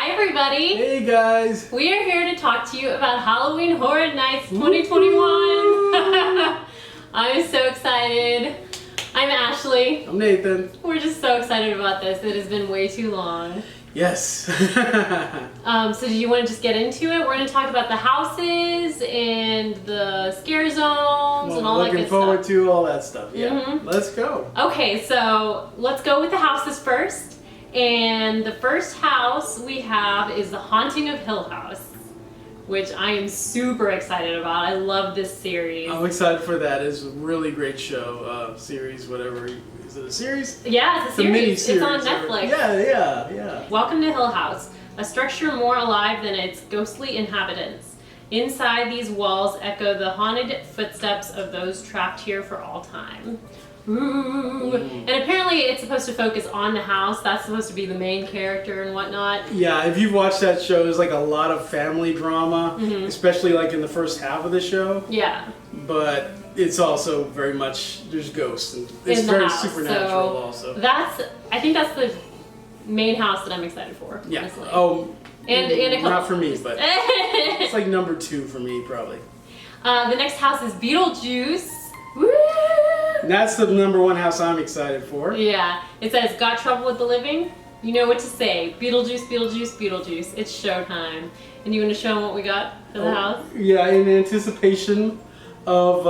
Hi everybody! Hey guys! We are here to talk to you about Halloween Horror Nights 2021! I'm so excited. I'm Ashley. I'm Nathan. We're just so excited about this. It has been way too long. Yes. So do you want to just get into it? We're going to talk about the houses and the scare zones and all that good stuff. Looking forward to all that stuff. Yeah. Let's go. Okay, so let's go with the houses first. And the first house we have is The Haunting of Hill House, which I am super excited about. I love this series. I'm excited for that. It's a really great show, series, whatever. Is it a series? Yeah, it's a series. Mini-series. It's on Netflix. Yeah. Welcome to Hill House, a structure more alive than its ghostly inhabitants. Inside these walls echo the haunted footsteps of those trapped here for all time. Ooh. And apparently it's supposed to focus on the house. That's supposed to be the main character and whatnot. Yeah, if you've watched that show, there's like a lot of family drama, especially like in the first half of the show. Yeah. But it's also very much, there's ghosts and it's in the very house. supernatural So also. I think that's the main house that I'm excited for. Yeah. Honestly. Oh, and a couple not for me, but it's like number 2 for me probably. The next house is Beetlejuice. Woo! That's the number 1 house I'm excited for. Yeah. It says, got trouble with the living? You know what to say. Beetlejuice, Beetlejuice, Beetlejuice. It's showtime. And you want to show them what we got for the house? Yeah, in anticipation of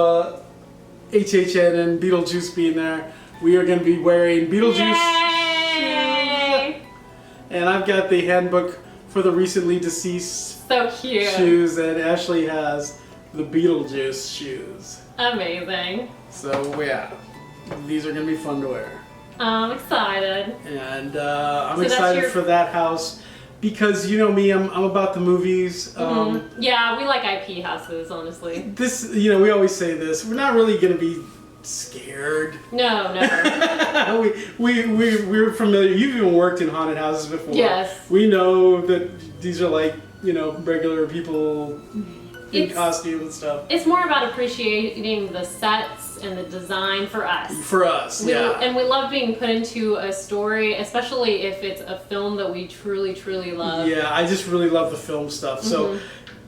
HHN and Beetlejuice being there, we are going to be wearing Beetlejuice shoes. And I've got the handbook for the recently deceased so cute shoes, and Ashley has the Beetlejuice shoes. Amazing. So yeah, these are going to be fun to wear. I'm excited. And I'm excited for that house because you know me, I'm about the movies. Yeah, we like IP houses, honestly. This, you know, we always say this. We're not really going to be scared. No, never. we're familiar. You've even worked in haunted houses before. Yes. We know that these are like, you know, regular people in costume and stuff. It's more about appreciating the sets and the design for us. For us, yeah. And we love being put into a story, especially if it's a film that we truly, truly love. Yeah, I just really love the film stuff. So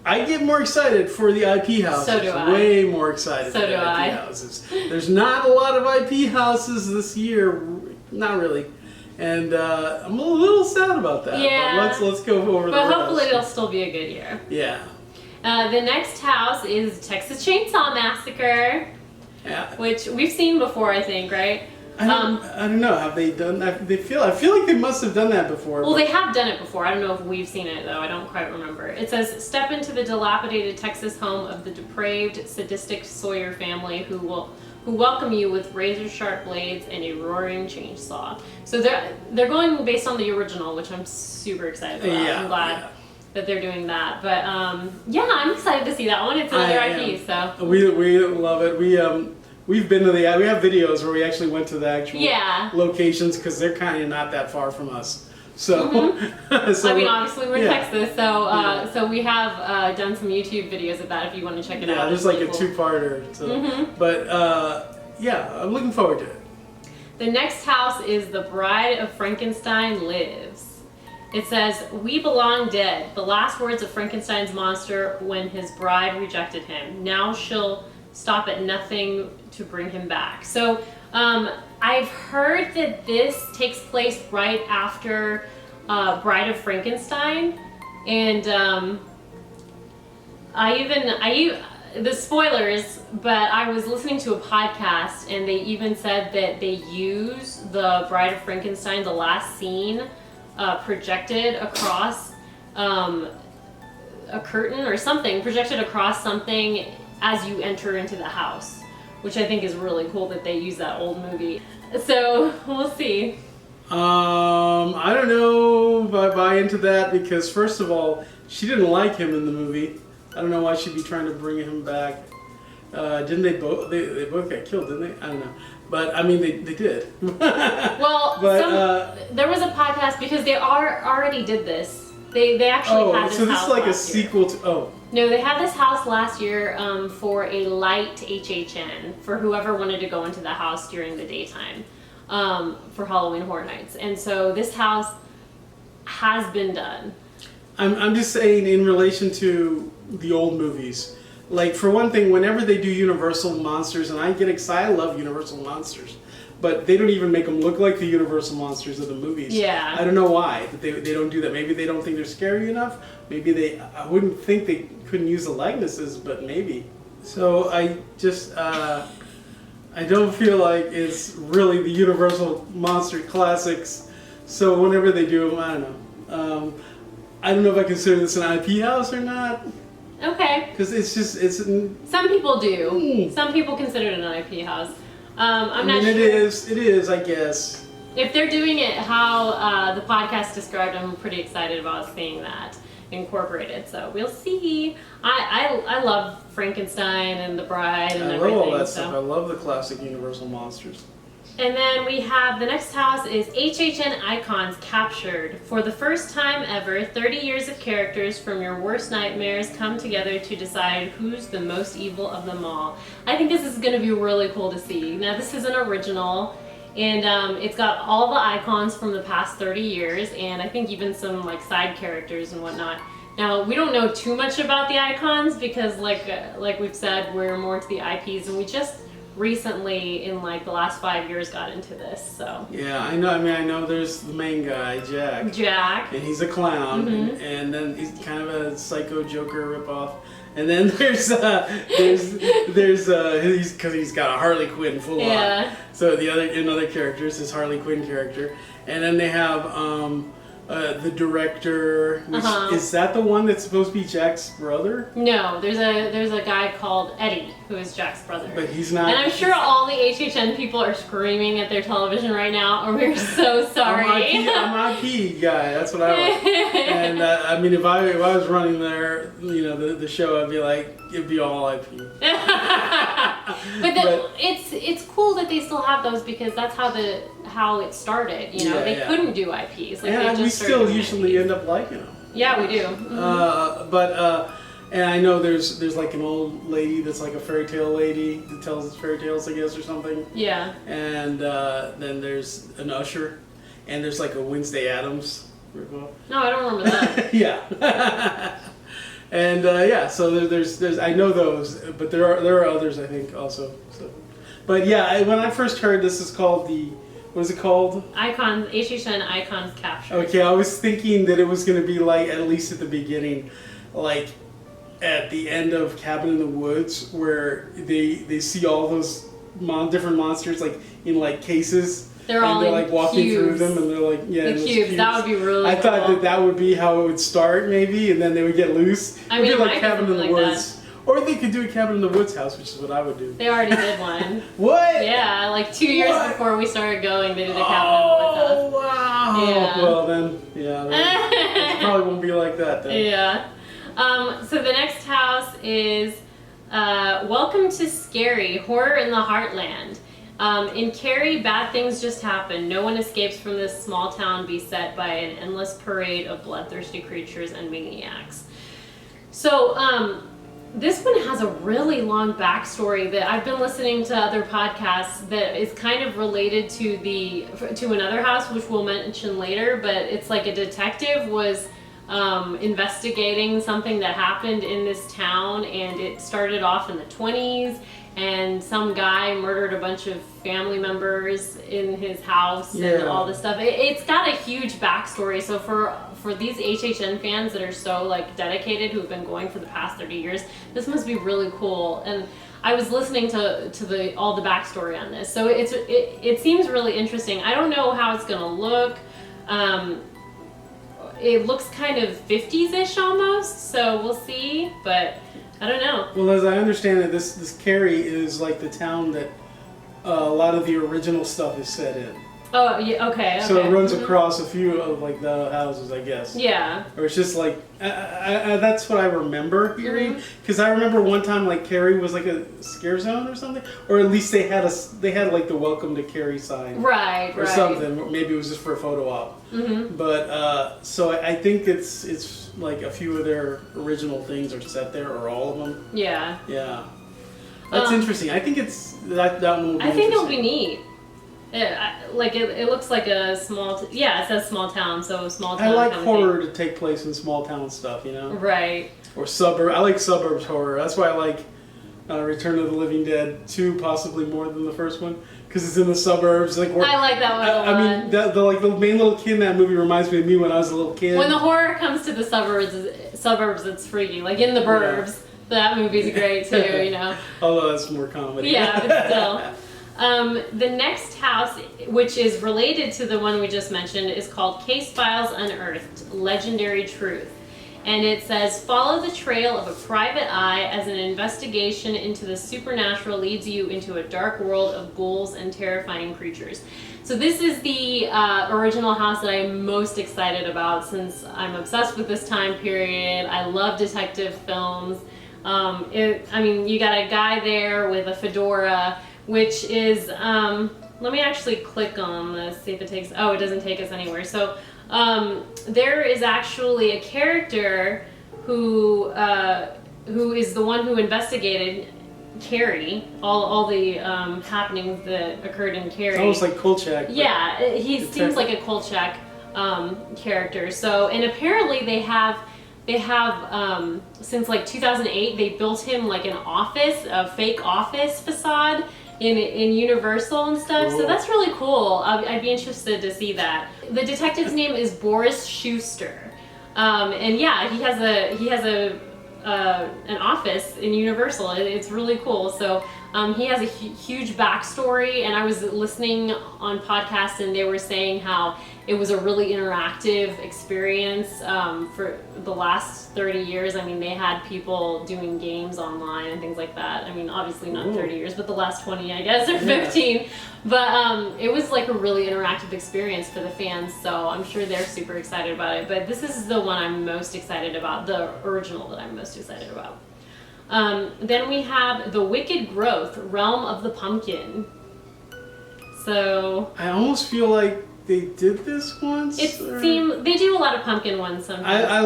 I get more excited for the IP houses. So do I. Way more excited for the IP houses. There's not a lot of IP houses this year. Not really. And I'm a little sad about that. Yeah. But let's go over the rest. But hopefully it'll still be a good year. Yeah. The next house is Texas Chainsaw Massacre, which we've seen before, I think, right? I don't know. Have they done that? I feel like they must have done that before. Well, they have done it before. I don't know if we've seen it, though. I don't quite remember. It says, step into the dilapidated Texas home of the depraved, sadistic Sawyer family who welcome you with razor-sharp blades and a roaring chainsaw. So they're going based on the original, which I'm super excited about. Yeah, I'm glad that they're doing that. But yeah, I'm excited to see that one. It's another IP, so. We love it. We've been to we have videos where we actually went to the actual locations because they're kind of not that far from us. So, so I mean, obviously we're in Texas, so so we have done some YouTube videos of that if you want to check it out. Yeah, there's like a 2-parter. So. But yeah, I'm looking forward to it. The next house is The Bride of Frankenstein Lives. It says, we belong dead. The last words of Frankenstein's monster when his bride rejected him. Now she'll stop at nothing to bring him back. So I've heard that this takes place right after Bride of Frankenstein. And the spoilers, but I was listening to a podcast and they even said that they use the Bride of Frankenstein, the last scene, projected across a curtain or something, projected across something as you enter into the house, which I think is really cool that they use that old movie. So we'll see. I don't know if I buy into that because first of all, she didn't like him in the movie. I don't know why she'd be trying to bring him back. Didn't they both? They both got killed, didn't they? I don't know. But I mean, they did. Well, there was a podcast because they already did this. They actually had this house. Oh, so this is like a sequel to. Oh. No, they had this house last year for a light HHN for whoever wanted to go into the house during the daytime for Halloween Horror Nights. And so this house has been done. I'm just saying in relation to the old movies. Like, for one thing, whenever they do Universal monsters, and I get excited, I love Universal monsters, but they don't even make them look like the Universal monsters of the movies. Yeah. I don't know why that they don't do that. Maybe they don't think they're scary enough. Maybe I wouldn't think they couldn't use the likenesses, but maybe. So I just, I don't feel like it's really the Universal monster classics. So whenever they do them, I don't know. I don't know if I consider this an IP house or not. Okay. Because it's. Some people do. Some people consider it an IP house. I'm not sure. It is, I guess. If they're doing it how the podcast described, I'm pretty excited about seeing that incorporated. So we'll see. I love Frankenstein and the Bride and everything. I love all that stuff. I love the classic Universal monsters. And then we have the next house is HHN Icons Captured. For the first time ever, 30 years of characters from your worst nightmares come together to decide who's the most evil of them all. I think this is going to be really cool to see. Now, this is an original, and it's got all the icons from the past 30 years, and I think even some like side characters and whatnot. Now, we don't know too much about the icons because like we've said, we're more into the IPs, and we just recently in like the last 5 years got into this. So yeah, I know. I mean, I know there's the main guy, Jack, and he's a clown, and then he's kind of a psycho Joker ripoff. And then there's he's because he's got a Harley Quinn full on. So another character is his Harley Quinn character, and then they have the director. Which, is that the one that's supposed to be Jack's brother? No, there's a guy called Eddie who is Jack's brother. But he's not. And I'm sure all the HHN people are screaming at their television right now, or we're so sorry. I'm IP guy. That's what I like. And I mean, if I was running there, the show, I'd be like, it'd be all IP. but it's cool that they still have those because that's how it started. They couldn't do IPs. We still usually end up liking them. Yeah, we do. And I know there's like an old lady that's like a fairy tale lady that tells fairy tales, I guess, or something. Yeah. And then there's an usher, and there's like a Wednesday Addams ripoff. No, I don't remember that. Yeah. And so there's I know those, but there are others I think also. So, but yeah, when I first heard this is called what is it called? Icons, HHN Icons Captured. Okay, I was thinking that it was going to be like, at least at the beginning, like at the end of Cabin in the Woods, where they see all those different monsters like in like cases. They're like walking through them, and they're like, the cubes. That would be really cool. I thought that would be how it would start, maybe, and then they would get loose. I mean, it'd be like Cabin in the Woods. That. Or they could do a Cabin in the Woods house, which is what I would do. They already did one. What? Yeah, like 2 years before we started going, they did a Cabin in the Woods house. Oh, wow. Yeah. Well, then, it probably won't be like that then. Yeah. So the next house is Welcome to Scary, Horror in the Heartland. In Carrie, bad things just happen. No one escapes from this small town beset by an endless parade of bloodthirsty creatures and maniacs. So, this one has a really long backstory that I've been listening to other podcasts that is kind of related to another house, which we'll mention later, but it's like a detective was investigating something that happened in this town, and it started off in the 20s, and some guy murdered a bunch of family members in his house and all this stuff. It's got a huge backstory. So for these HHN fans that are so like dedicated, who've been going for the past 30 years, this must be really cool. And I was listening to all the backstory on this, so it seems really interesting. I don't know how it's gonna look. It looks kind of 50s-ish almost, so we'll see, but I don't know. Well, as I understand it, this Carrie is like the town that a lot of the original stuff is set in. Oh, yeah, okay. So it runs across a few of like the houses, I guess. Yeah. Or it's just like, that's what I remember hearing. Because I remember one time like Carrie was like a scare zone or something. Or at least they had like the Welcome to Carrie sign. Right, or something. Maybe it was just for a photo op. But, so I think it's like a few of their original things are set there, or all of them. Yeah. Yeah. That's interesting. I think it's, that one will be I think it'll be neat. It looks like a small. Yeah, it says small town, so small town. I like kind of horror thing. to take place in small town stuff, you know. Right. Or suburb. I like suburbs horror. That's why I like Return of the Living Dead 2 possibly more than the first one, because it's in the suburbs. Like I like that one a lot. I mean, the main little kid in that movie reminds me of me when I was a little kid. When the horror comes to the suburbs, it's freaky. Like in the burbs, that movie's great too. You know. Although that's more comedy. Yeah, but still. The next house, which is related to the one we just mentioned, is called Case Files Unearthed: Legendary Truth. And it says, follow the trail of a private eye as an investigation into the supernatural leads you into a dark world of ghouls and terrifying creatures. So this is the original house that I'm most excited about, since I'm obsessed with this time period. I love detective films. You got a guy there with a fedora, which is, let me actually click on this, see if it takes, it doesn't take us anywhere. So there is actually a character who is the one who investigated Carrie, all the happenings that occurred in Carrie. It's almost like Kolchak. Yeah, he seems like a Kolchak character. So, and apparently they have since like 2008 they built him like an office, a fake office facade in Universal and stuff. Cool. So that's really cool. I'd be interested to see that. The detective's name is Boris Schuster, and yeah, he has an office in Universal. It's really cool. So he has a huge backstory, and I was listening on podcasts, and they were saying how it was a really interactive experience for the last 30 years. I mean, they had people doing games online and things like that. I mean, obviously not 30 years, but the last 20, I guess, or 15. Yeah. But it was like a really interactive experience for the fans, so I'm sure they're super excited about it. But this is the one I'm most excited about, the original that I'm most excited about. Then we have The Wicked Growth, Realm of the Pumpkin. So I almost feel like they did this once. They do a lot of pumpkin ones sometimes. I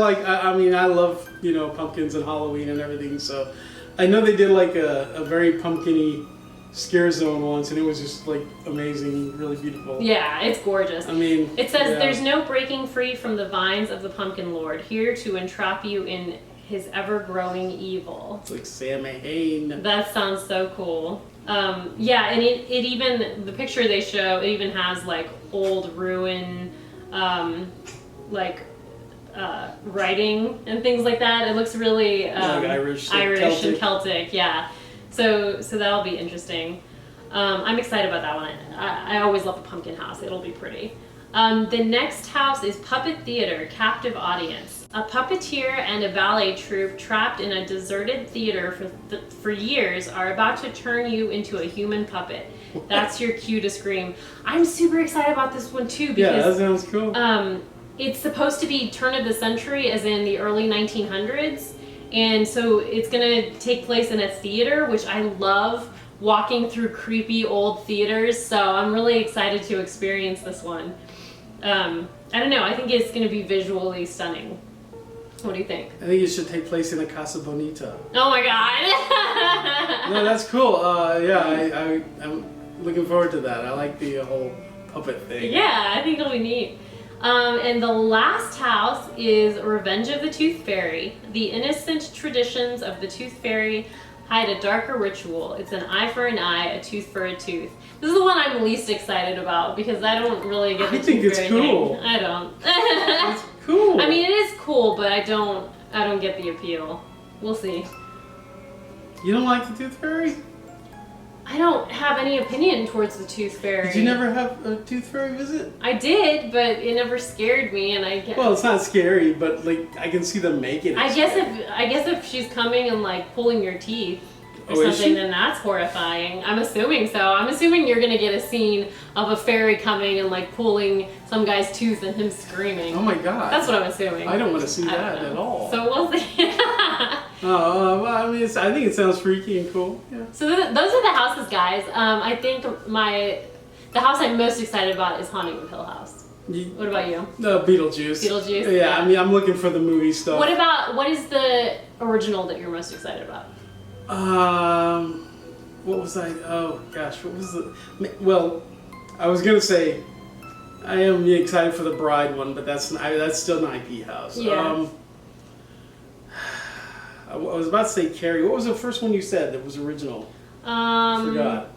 love, pumpkins and Halloween and everything, so I know they did like a very pumpkin-y scare zone once, and it was just like amazing, really beautiful. Yeah, it's gorgeous. I mean, it says there's no breaking free from the vines of the pumpkin lord, here to entrap you in his ever-growing evil. It's like Sam Hain. That sounds so cool. Yeah, and it even, the picture they show, it even has like old ruin, writing and things like that. It looks really like Irish and Celtic, yeah. So that'll be interesting. I'm excited about that one. I always love the pumpkin house. It'll be pretty. The next house is Puppet Theater, Captive Audience. A puppeteer and a ballet troupe trapped in a deserted theater for years are about to turn you into a human puppet. That's your cue to scream. I'm super excited about this one too, because yeah, that sounds cool. It's supposed to be turn of the century, as in the early 1900s, and so it's gonna take place in a theater, which I love walking through creepy old theaters, so I'm really excited to experience this one. I don't know, I think it's gonna be visually stunning. What do you think? I think it should take place in a Casa Bonita. Oh my god! No, that's cool. I'm looking forward to that. I like the whole puppet thing. Yeah, I think it'll be neat. And the last house is Revenge of the Tooth Fairy. The innocent traditions of the Tooth Fairy hide a darker ritual. It's an eye for an eye, a tooth for a tooth. This is the one I'm least excited about, because I don't really get the Tooth Fairy cool. thing. I don't. It's cool. I mean, it is cool, but I don't get the appeal. We'll see. You don't like the Tooth Fairy? I don't have any opinion towards the Tooth Fairy. Did you never have a Tooth Fairy visit? I did, but it never scared me, and I guess. Well, it's not scary, but like I can see them making it. I guess if she's coming and like pulling your teeth or is something, she? then that's horrifying. I'm assuming so. I'm assuming you're gonna get a scene of a fairy coming and like pulling some guy's tooth and him screaming. Oh my god. That's what I'm assuming. I don't want to see that at all. So we'll see. Well, I mean, I think it sounds freaky and cool. Yeah. So those are the houses, guys. I think the house I'm most excited about is Haunting of Hill House. What about you? Beetlejuice. Beetlejuice? Yeah, I mean, I'm looking for the movie stuff. What is the original that you're most excited about? What was I? Oh gosh, what was the? Well, I was gonna say, I am excited for the Bride one, but that's still an IP house. Yeah. I was about to say Carrie. What was the first one you said that was original? Forgot.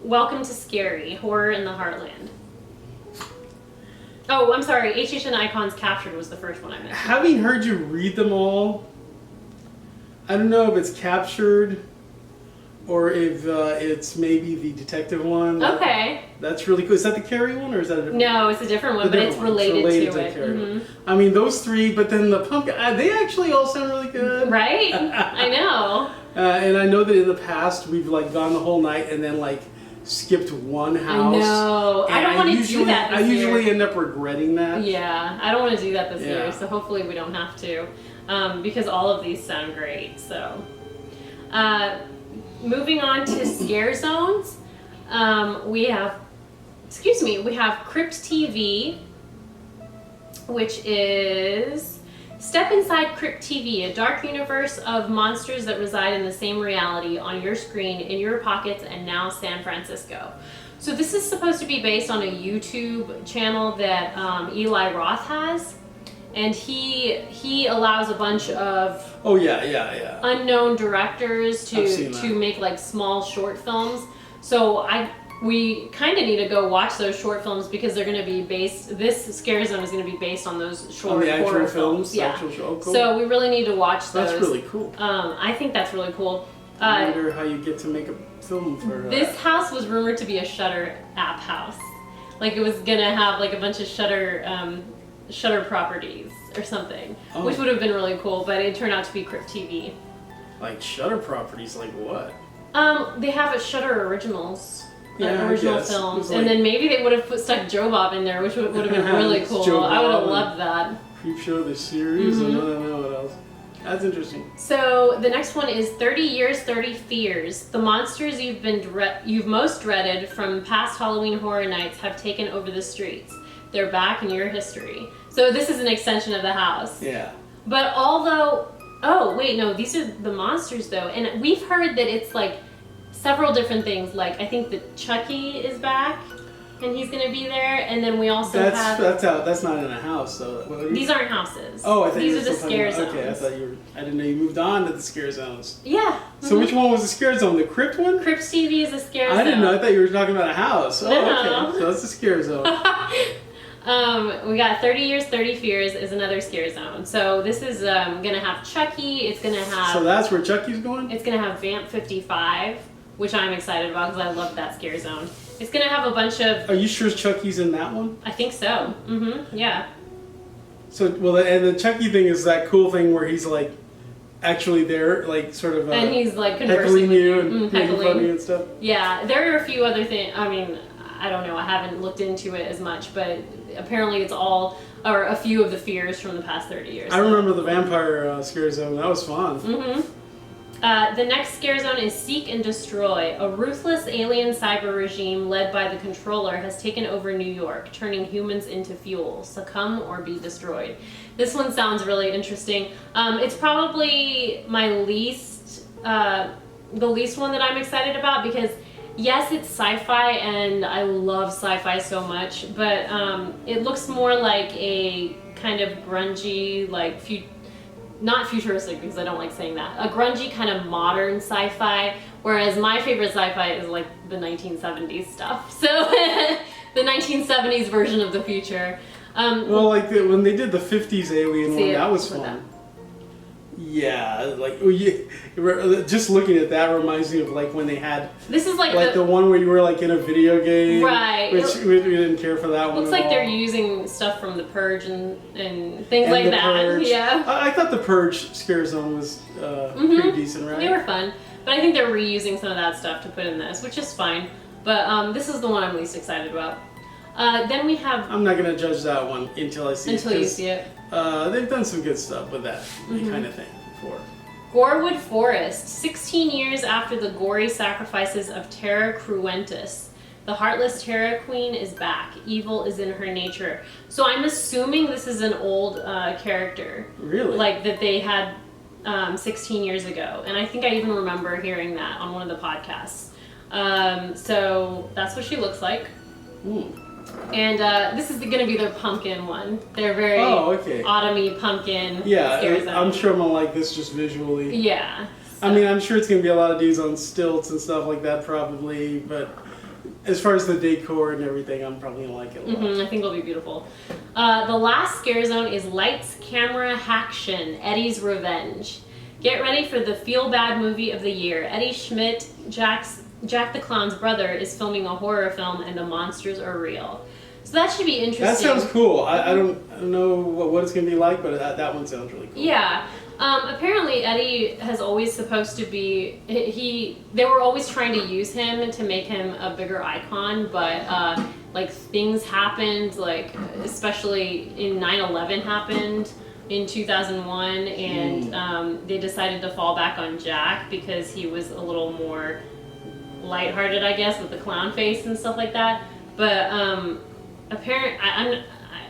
Welcome to Scary, Horror in the Heartland. Oh, I'm sorry. HHN Icons Captured was the first one I mentioned. Having heard you read them all, I don't know if it's Captured or if it's maybe the detective one. Okay. That's really cool. Is that the Carrie one, or is that a different one? No, it's a different one, but it's related to it. Mm-hmm. I mean, those three, but then the pumpkin, they actually all sound really good. Right? I know. And I know that in the past, we've like gone the whole night and then like skipped one house. I know. I don't want to do that this year. I usually end up regretting that. Yeah, I don't want to do that this year, so hopefully we don't have to. Because all of these sound great, so. Moving on to scare zones, we have Crypt TV, which is step inside Crypt TV, a dark universe of monsters that reside in the same reality on your screen, in your pockets, and now San Francisco. So this is supposed to be based on a YouTube channel that Eli Roth has. And he allows a bunch of unknown directors to make like small short films. So we kind of need to go watch those short films because they're going to be based. This Scare Zone is going to be based on those short horror films. Yeah. Cool. So we really need to watch those. That's really cool. I think that's really cool. I wonder how you get to make a film for this house was rumored to be a Shudder app house. Like it was gonna have like a bunch of Shudder properties or something, which would have been really cool, but it turned out to be Crypt TV. Like Shudder properties, like what? They have a Shudder Originals, original films, and then maybe they would have stuck Joe Bob in there, which would have been really cool. I would have loved that. Creepshow, the series, and I don't know what else. That's interesting. So the next one is 30 Years, 30 Fears. The monsters you've most dreaded from past Halloween horror nights have taken over the streets. They're back in your history. So this is an extension of the house. Yeah. But these are the monsters though. And we've heard that it's like several different things. Like I think that Chucky is back and he's gonna be there. And then we also that's not in a house though. These aren't houses. Oh, I think these are the scare zones. Okay, I didn't know you moved on to the scare zones. Yeah. So which one was the scare zone? The Crypt one? Crypt TV is a scare zone. I didn't know. I thought you were talking about a house. No. Okay. So that's the scare zone. We got 30 Years, 30 Fears is another scare zone. So this is gonna have Chucky. It's gonna have. So that's where Chucky's going? It's gonna have Vamp 55, which I'm excited about because I love that scare zone. It's gonna have a bunch of. Are you sure Chucky's in that one? I think so. Yeah. So and the Chucky thing is that cool thing where he's like actually there, like sort of. And he's like conversing with you and making fun of you and stuff. Yeah, there are a few other things. I mean, I don't know. I haven't looked into it as much, but apparently it's all or a few of the fears from the past 30 years. I remember the vampire scare zone. That was fun. The next scare zone is Seek and Destroy. A ruthless alien cyber regime led by the Controller has taken over New York, turning humans into fuel. Succumb or be destroyed. This one sounds really interesting. It's probably my least, the least one that I'm excited about because yes, it's sci-fi and I love sci-fi so much, but it looks more like a kind of grungy, like not futuristic because I don't like saying that, a grungy kind of modern sci-fi, whereas my favorite sci-fi is like the 1970s stuff. So the 1970s version of the future. Well, like when they did the 50s alien one, that was fun. Yeah, like just looking at that reminds me of like when they had. This is like the one where you were like in a video game, right? Which we didn't care for that one. Looks like they're using stuff from The Purge and things like that. Purge. Yeah, I thought the Purge scare zone was pretty decent, right? They were fun, but I think they're reusing some of that stuff to put in this, which is fine. But this is the one I'm least excited about. Then we have. I'm not gonna judge that one until I see it. Until you see it. They've done some good stuff with that kind of thing before. Gorewood Forest. 16 years after the gory sacrifices of Terra Cruentus, the heartless Terra Queen is back. Evil is in her nature. So I'm assuming this is an old character. Really? Like that they had 16 years ago. And I think I even remember hearing that on one of the podcasts. So that's what she looks like. And this is going to be their pumpkin one. They're very autumny pumpkin scare zone. I'm sure I'm gonna like this just visually. Yeah. So. I mean, I'm sure it's gonna be a lot of dudes on stilts and stuff like that probably, but as far as the decor and everything, I'm probably gonna like it a lot. I think it'll be beautiful. The last scare zone is Lights, Camera, Haction, Eddie's Revenge. Get ready for the feel-bad movie of the year. Eddie Schmidt, Jack the Clown's brother, is filming a horror film, and the monsters are real. So that should be interesting. That sounds cool. I don't know what it's going to be like, but that one sounds really cool. Yeah. Apparently, Eddie has always supposed to be... They were always trying to use him to make him a bigger icon, but like things happened, like especially in 9/11 happened in 2001, and they decided to fall back on Jack because he was a little more lighthearted, I guess, with the clown face and stuff like that. But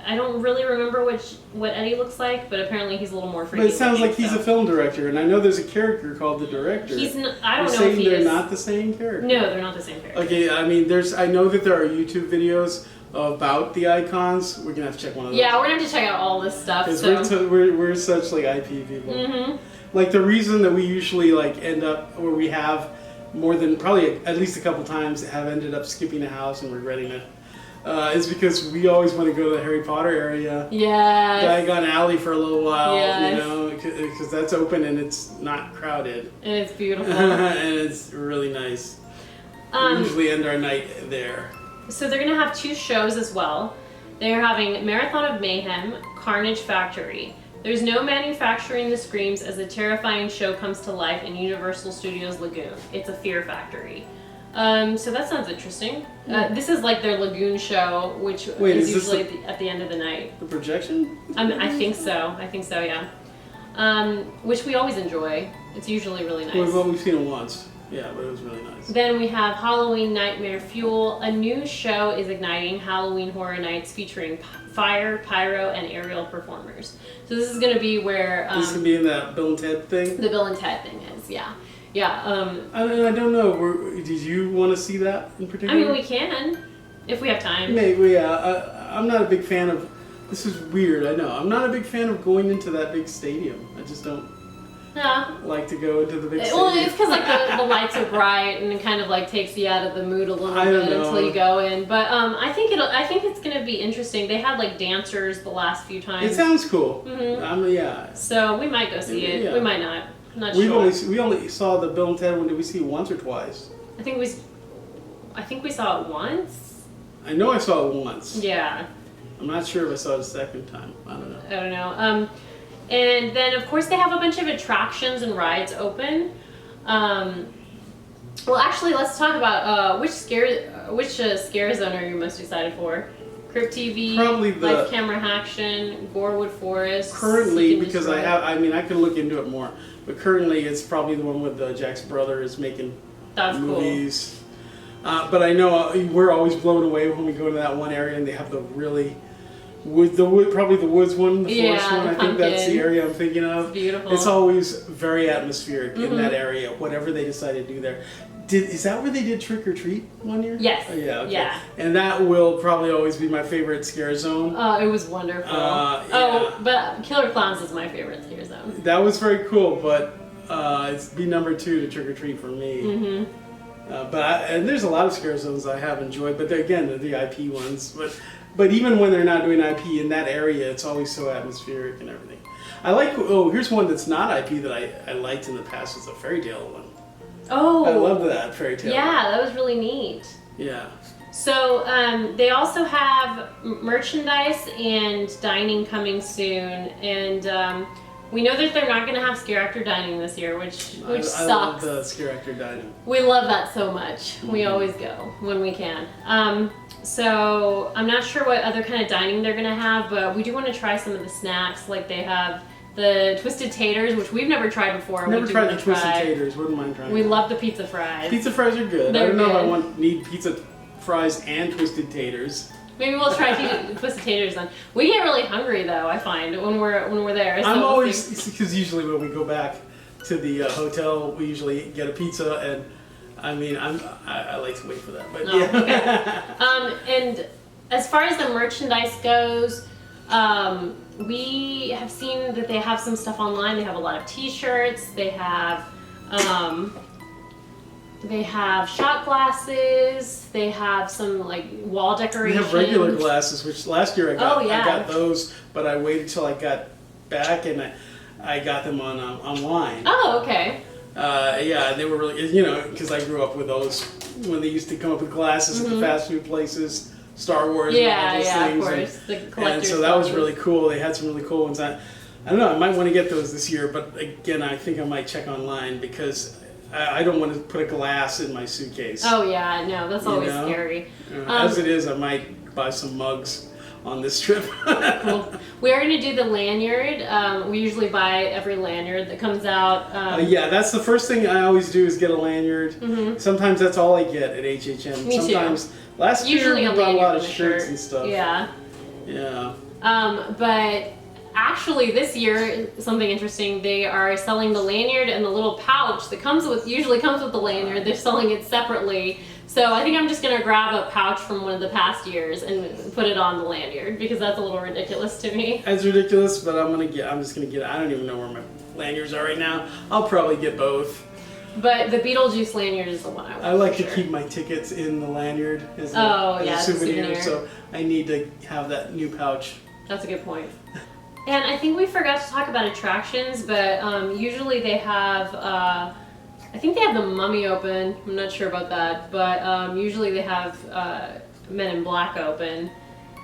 I don't really remember what Eddie looks like, but apparently he's a little more freaky. But it sounds like he's a film director, and I know there's a character called the director. He's not, I don't You're know if saying he they're is. not the same character? No, they're not the same character. Okay, I mean, I know that there are YouTube videos about the icons. We're gonna have to check one of those. Yeah, we're gonna have to check out all this stuff. Because we're such like IP people. Like the reason that we usually like end up where we have more than probably at least a couple times have ended up skipping a house and regretting it. Is because we always want to go to the Harry Potter area. Yes. Diagon Alley for a little while, yes. You know, because that's open and it's not crowded. And it's beautiful. And it's really nice. We usually end our night there. So they're going to have 2 shows as well. They're having Marathon of Mayhem, Carnage Factory. There's no manufacturing the screams as the terrifying show comes to life in Universal Studios Lagoon. It's a fear factory. So that sounds interesting. This is like their Lagoon show, which is usually at the end of the night. The projection? I think so. Yeah. Which we always enjoy. It's usually really nice. Well, we've seen it once. Yeah, but it was really nice. Then we have Halloween Nightmare Fuel. A new show is igniting Halloween Horror Nights featuring fire, pyro, and aerial performers. So this is going to be where... this is going to be in that Bill and Ted thing? The Bill and Ted thing is, yeah. Yeah. I don't know. Did you want to see that in particular? I mean, we can, if we have time. Maybe, yeah. I'm not a big fan of... This is weird, I know. I'm not a big fan of going into that big stadium. I just don't like to go into the big stadium. Well, it's because like the lights are bright and it kind of like takes you out of the mood a little bit until you go in. But I think it's gonna be interesting. They had like dancers the last few times. It sounds cool. Yeah. So we might go see it. Yeah. We might not. I'm not sure. We only saw the Bill and Ted one. Did we see it once or twice? I think we saw it once. I know I saw it once. Yeah. I'm not sure if I saw it a second time. I don't know. And then, of course, they have a bunch of attractions and rides open. Well, actually, let's talk about which scare zone are you most excited for? Crypt TV, probably the Life Camera Haction, Gorewood Forest. Currently, because I can look into it more, but currently it's probably the one with Jack's brother is making movies. Cool. But I know we're always blown away when we go to that one area and they have the really... probably the woods one, the forest one. I think that's the area I'm thinking of. It's beautiful. It's always very atmospheric in that area, whatever they decide to do there. Is that where they did Trick or Treat one year? Yes. Oh, yeah. Okay. Yeah. And that will probably always be my favorite scare zone. Oh, it was wonderful. Oh, but Killer Clowns is my favorite scare zone. That was very cool, but it's be number 2 to Trick or Treat for me. And there's a lot of scare zones I have enjoyed, but they're the IP ones. But even when they're not doing IP in that area, it's always so atmospheric and everything. I like. Here's one that's not IP that I liked in the past. It's a fairy tale one. Oh, I love that fairy tale. Yeah, that was really neat. Yeah. So they also have merchandise and dining coming soon, and we know that they're not going to have scare actor dining this year, which sucks. I love the scare actor dining. We love that so much. We always go when we can. So I'm not sure what other kind of dining they're going to have, but we do want to try some of the snacks. Like they have the Twisted Taters, which we've never tried before. Never tried the Twisted Taters. Wouldn't mind trying. We love the pizza fries. Pizza fries are good. They're I don't know good. if I need pizza fries and Twisted Taters. Maybe we'll try Twisted Taters then. We get really hungry though, I find, when we're there. So I'm always, because usually when we go back to the hotel, we usually get a pizza, and I mean, I like to wait for that, but Oh, yeah. okay. And as far as the merchandise goes, we have seen that they have some stuff online. They have a lot of T-shirts. They have shot glasses. They have some like wall We decorations. have regular glasses, which last year I got. Oh, yeah. I got those, but I waited till I got back and I got them on online. Oh, okay. Yeah, they were really, you know, because I grew up with those when they used to come up with glasses at the fast food places, Star Wars, and all those Yeah, things. of course. The And collector's so that was glasses. really cool. They had some really cool ones. I don't know. I might want to get those this year, but again, I think I might check online because I don't want to put a glass in my suitcase. Oh yeah, no, that's always know? scary. As it is, I might buy some mugs on this trip. Cool. We are going to do the lanyard. We usually buy every lanyard that comes out. Yeah, that's the first thing I always do is get a lanyard. Sometimes that's all I get at HHN. Me too. Sometimes last Usually year a we bought a lot lanyard of and a shirts shirt. and stuff. Yeah. Yeah. But actually, this year, something interesting, they are selling the lanyard and the little pouch that usually comes with the lanyard. They're selling it separately. So I think I'm just gonna grab a pouch from one of the past years and put it on the lanyard because that's a little ridiculous to me. That's ridiculous, but I'm just gonna get. I don't even know where my lanyards are right now. I'll probably get both. But the Beetlejuice lanyard is the one I want. I like for to sure. keep my tickets in the lanyard as Oh, a yeah, as a souvenir. so I need to have that new pouch. That's a good point. And I think we forgot to talk about attractions, but usually they have, I think they have the Mummy open. I'm not sure about that, but usually they have Men in Black open.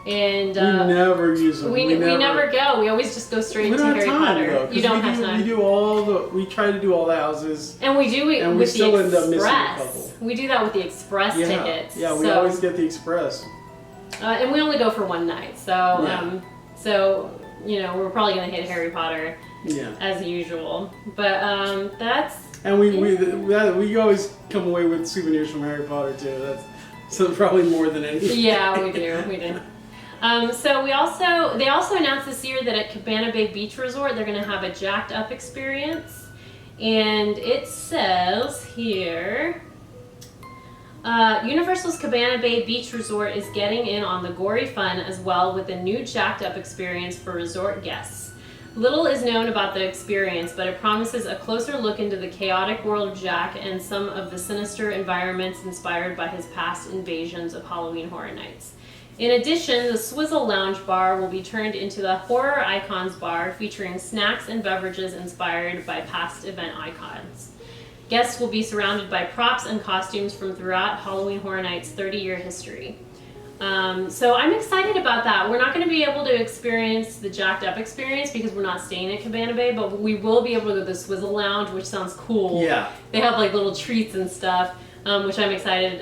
And We never use them. we never go. We always just go straight We to don't have Harry time Potter. though. 'Cause You don't we have time. We try to do all the houses. And we do it And we with still the end up missing a Express. couple. We do that with the Express tickets. Yeah, we so, always get the Express. and we only go for one night, so Yeah. so you know we're probably gonna hit Harry Potter Yeah. as usual. But that's And we always come away with souvenirs from Harry Potter too. That's so probably more than anything. yeah, we do. So they also announced this year that at Cabana Bay Beach Resort they're gonna have a jacked up experience, and it says here. Universal's Cabana Bay Beach Resort is getting in on the gory fun as well with a new jacked up experience for resort guests. Little is known about the experience, but it promises a closer look into the chaotic world of Jack and some of the sinister environments inspired by his past invasions of Halloween Horror Nights. In addition, the Swizzle Lounge bar will be turned into the Horror Icons bar, featuring snacks and beverages inspired by past event icons. Guests will be surrounded by props and costumes from throughout Halloween Horror Nights' 30-year history. So I'm excited about that. We're not going to be able to experience the jacked up experience because we're not staying at Cabana Bay, but we will be able to go to the Swizzle Lounge, which sounds cool. Yeah. They have like little treats and stuff, which I'm excited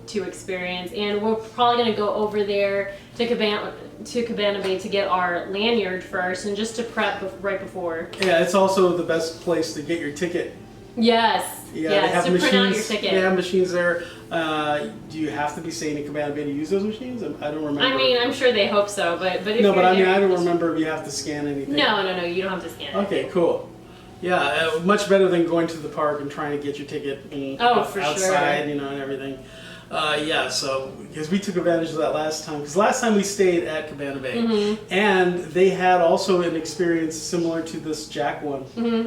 to experience. And we're probably going to go over there to Cabana Bay to get our lanyard first and just to prep right before. Yeah, it's also the best place to get your ticket. Yes. Yeah, yes, they have to machines. print out your ticket. They have machines there. Do you have to be staying in Cabana Bay to use those machines? I don't remember. I mean, I'm sure they hope so, but if no, you're but I mean, there, I don't remember if you have to scan anything. No, you don't have to scan it. Okay, cool. Yeah, much better than going to the park and trying to get your ticket and For outside, sure. you know, and everything. Yeah, so because we took advantage of that last time. Because last time we stayed at Cabana Bay, and they had also an experience similar to this Jack one.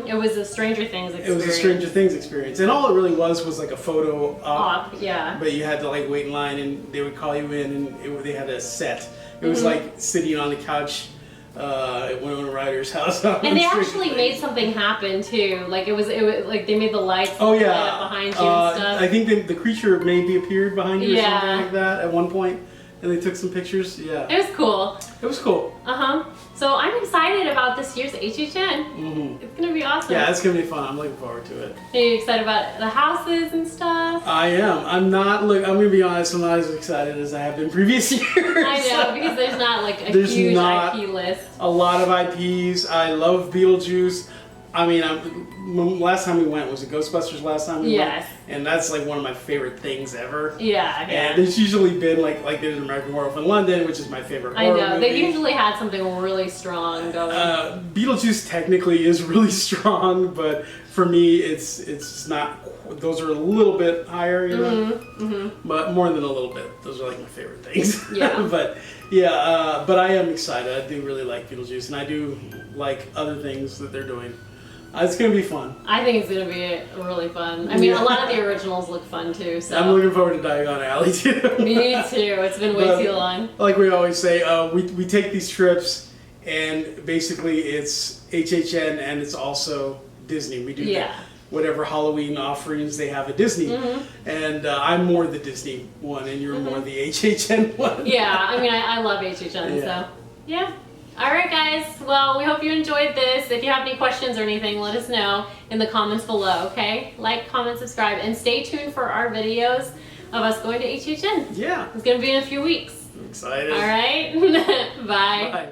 It was a Stranger Things experience. It was a Stranger Things experience, and all it really was like a photo op. Yeah. But you had to like wait in line, and they would call you in, and they had a set. It was like sitting on the couch at Winona Ryder's house. And they actually made something happen too. Like it was like they made the lights Oh light yeah, up behind you and stuff. I think the creature maybe appeared behind you or Yeah. something like that at one point, and they took some pictures. Yeah, It was cool. it was cool. So I'm excited about this year's HHN. It's gonna be awesome. Yeah, it's gonna be fun. I'm looking forward to it. Are you excited about the houses and stuff? I am. I'm not. Look, I'm gonna be honest. I'm not as excited as I have been previous years. I know, because there's not like a There's huge not IP list. a lot of IPs. I love Beetlejuice. I mean, last time we went was it Ghostbusters? Last time we Yes. went, and that's like one of my favorite things ever. Yeah, yeah. And it's usually been like they did American Werewolf in London, which is my favorite I horror know. movie. They usually had something really strong going. Beetlejuice technically is really strong, but for me, it's not. Those are a little bit higher, you know, but more than a little bit. Those are like my favorite things. Yeah. But I am excited. I do really like Beetlejuice, and I do like other things that they're doing. It's gonna be fun. I think it's gonna be really fun. I mean, a lot of the originals look fun too. So I'm looking forward to Diagon Alley too. Me too. It's been way too long. Like we always say, we take these trips, and basically it's HHN and it's also Disney. We do whatever Halloween offerings they have at Disney, and I'm more the Disney one, and you're more the HHN one. Yeah, I mean, I love HHN, so yeah. All right, guys. Well, we hope you enjoyed this. If you have any questions or anything, let us know in the comments below, okay? Like, comment, subscribe, and stay tuned for our videos of us going to HHN. Yeah. It's going to be in a few weeks. I'm excited. All right. Bye. Bye.